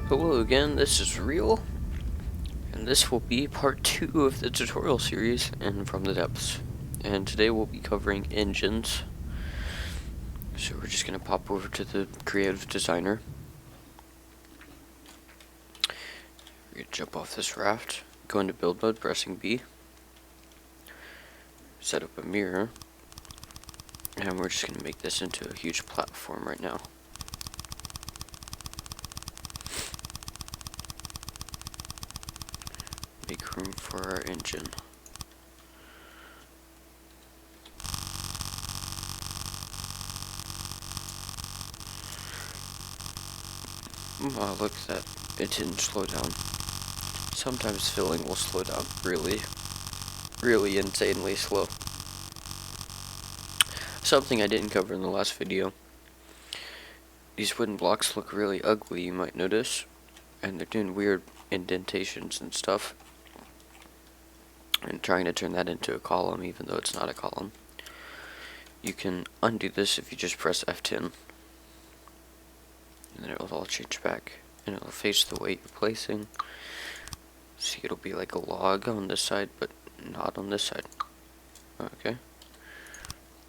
Hello again, this is Real, and this will be part 2 of the tutorial series in From the Depths. And today we'll be covering engines. So we're just going to pop over to the Creative Designer. We're going to jump off this raft, go into build mode, pressing B. Set up a mirror, and we're just going to make this into a huge platform right now. Make room for our engine. Oh, look at that. It didn't slow down. Sometimes filling will slow down really insanely slow. Something I didn't cover in the last video. These wooden blocks look really ugly, you might notice. And they're doing weird indentations and stuff. And trying to turn that into a column even though it's not a column. You can undo this if you just press F10. And then it'll all change back. And it'll face the way you're placing. See, it'll be like a log on this side, but not on this side. Okay.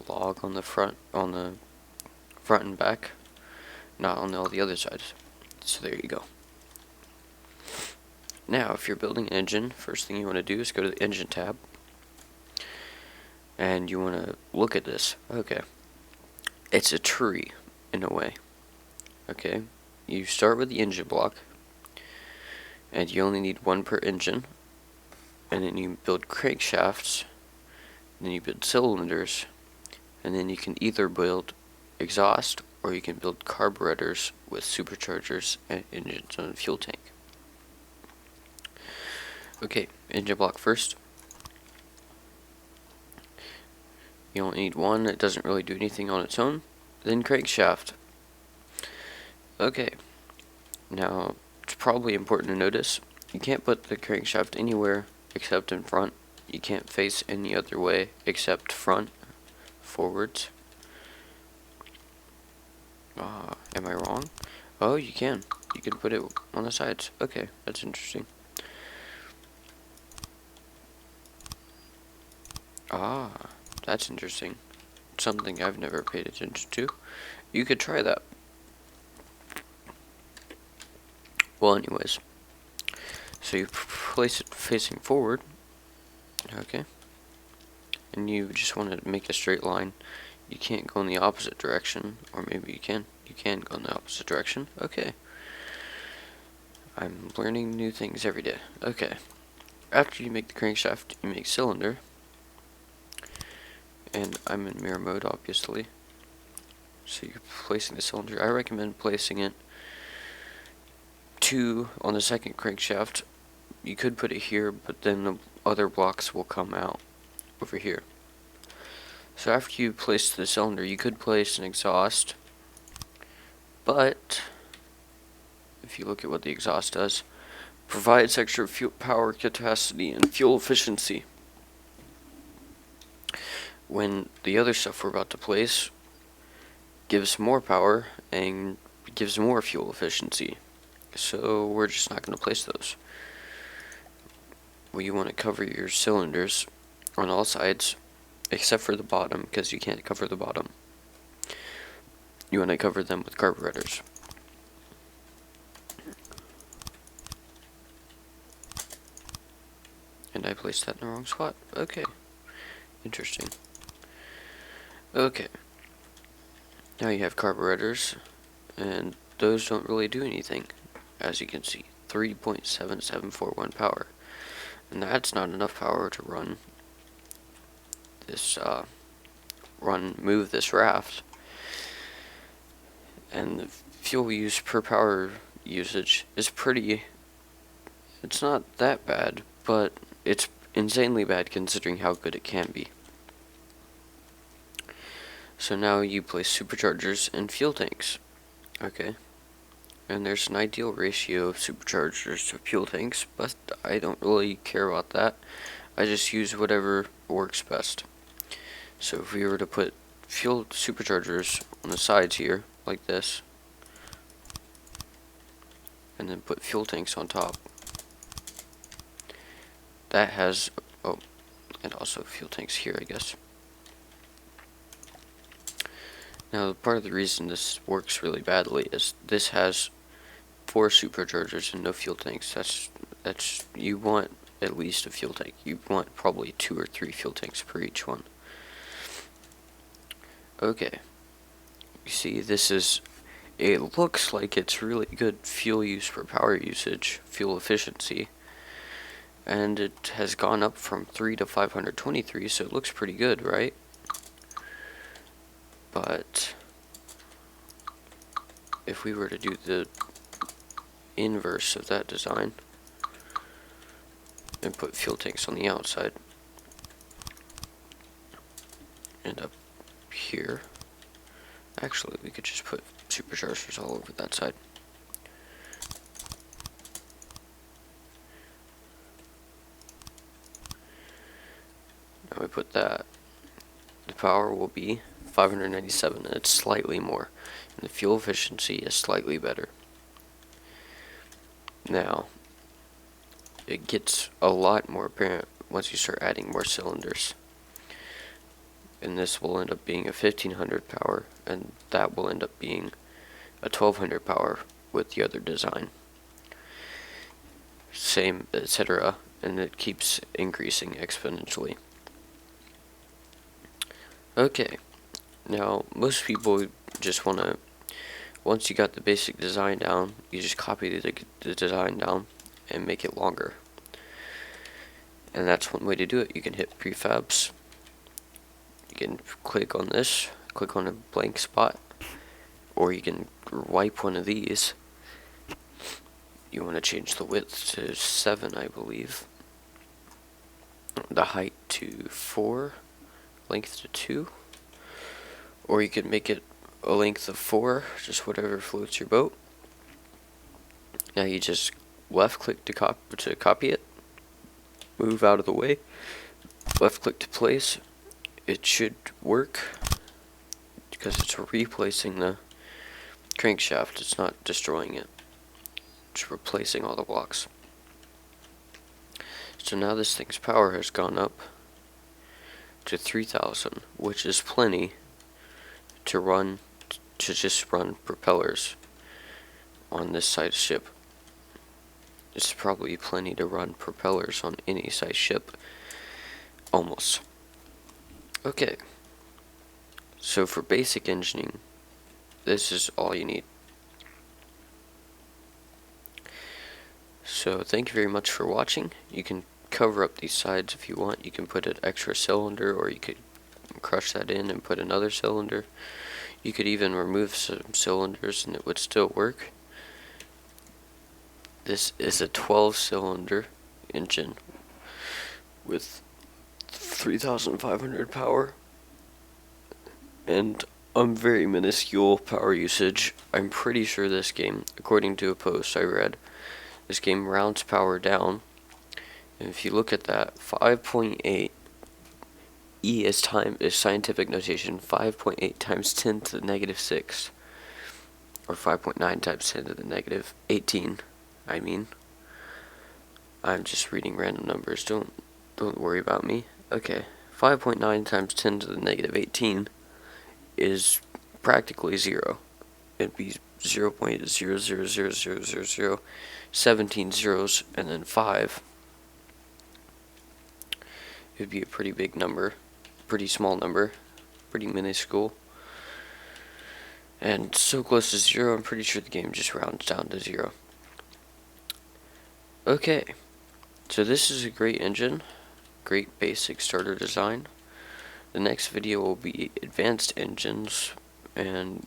Log on the front and back, not on all the other sides. So there you go. Now, if you're building an engine, first thing you want to do is go to the engine tab. And you want to look at this. Okay. It's a tree, in a way. Okay. You start with the engine block. And you only need one per engine. And then you build crankshafts. And then you build cylinders. And then you can either build exhaust or you can build carburetors with superchargers and engines and fuel tank. Okay, engine block first. You only need one, it doesn't really do anything on its own. Then crankshaft. Okay, now it's probably important to notice you can't put the crankshaft anywhere except in front. You can't face any other way except front. Forwards. Am I wrong? Oh, you can. You can put it on the sides. Okay, that's interesting. Ah, that's interesting. Something I've never paid attention to. You could try that. Well, anyways. So you place it facing forward. Okay. And you just want to make a straight line. You can't go in the opposite direction, or maybe you can. You can go in the opposite direction. Okay. I'm learning new things every day. Okay. After you make the crankshaft, you make cylinder. And I'm in mirror mode, obviously. So you're placing the cylinder. I recommend placing it on the second crankshaft. You could put it here, but then the other blocks will come out over here. So after you place the cylinder, you could place an exhaust, but if you look at what the exhaust does, provides extra fuel power capacity and fuel efficiency. When the other stuff we're about to place gives more power and gives more fuel efficiency. So we're just not going to place those. Well, you want to cover your cylinders on all sides except for the bottom, because you can't cover the bottom. You want to cover them with carburetors. And I placed that in the wrong spot. Okay. Interesting. Okay. Now you have carburetors, and those don't really do anything, as you can see. 3.7741 power. And that's not enough power to run this, move this raft. And the fuel use per power usage is it's not that bad, but it's insanely bad considering how good it can be. So now you place superchargers and fuel tanks. Okay. And there's an ideal ratio of superchargers to fuel tanks, but I don't really care about that. I just use whatever works best. So if we were to put fuel superchargers on the sides here, like this, and then put fuel tanks on top. That has, oh, and also fuel tanks here, I guess. Now, part of the reason this works really badly is this has 4 superchargers and no fuel tanks. That's you want at least a fuel tank. You want probably 2 or 3 fuel tanks per each one. Okay. You see, it looks like it's really good fuel use per power usage, fuel efficiency. And it has gone up from 3 to 523, so it looks pretty good, right? But if we were to do the inverse of that design and put fuel tanks on the outside and up here, actually we could just put superchargers all over that side. Now we put that, the power will be 597, and it's slightly more, and the fuel efficiency is slightly better. Now, it gets a lot more apparent once you start adding more cylinders. And this will end up being a 1500 power, and that will end up being a 1200 power with the other design. Same, etc., and it keeps increasing exponentially. Okay, now most people just want to, once you got the basic design down, you just copy the design down and make it longer. And that's one way to do it. You can hit prefabs. You can click on this, click on a blank spot, or you can wipe one of these. You want to change the width to 7, I believe. The height to 4, length to 2. Or you could make it a length of 4, just whatever floats your boat. Now you just left click to copy it, move out of the way, left click to place. It should work because it's replacing the crankshaft. It's not destroying it. It's replacing all the blocks. So now this thing's power has gone up to 3000, which is plenty to just run propellers on this size ship. It's probably plenty to run propellers on any size ship, almost. Okay, so for basic engineering, this is all you need. So thank you very much for watching. You can cover up these sides if you want. You can put an extra cylinder, or you could crush that in and put another cylinder. You could even remove some cylinders and it would still work. This is a 12-cylinder engine with 3,500 power and very minuscule power usage. I'm pretty sure this game, according to a post I read, this game rounds power down. And if you look at that, 5.8 E is scientific notation. 5.8 times 10 to the negative 6, or 5.9 times 10 to the negative 18. I mean, I'm just reading random numbers. Don't worry about me. Okay, 5.9 times 10 to the negative 18 is practically 0. It'd be 0.0000000, 17 zeros, and then 5. It'd be a pretty big number, pretty small number, pretty minuscule. And so close to 0, I'm pretty sure the game just rounds down to 0. Okay, so this is a great engine, great basic starter design. The next video will be advanced engines, and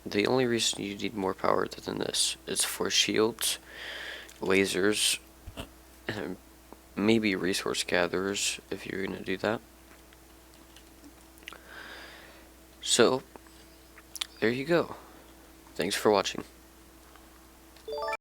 the only reason you need more power than this is for shields, lasers, and maybe resource gatherers if you're going to do that. So, there you go. Thanks for watching.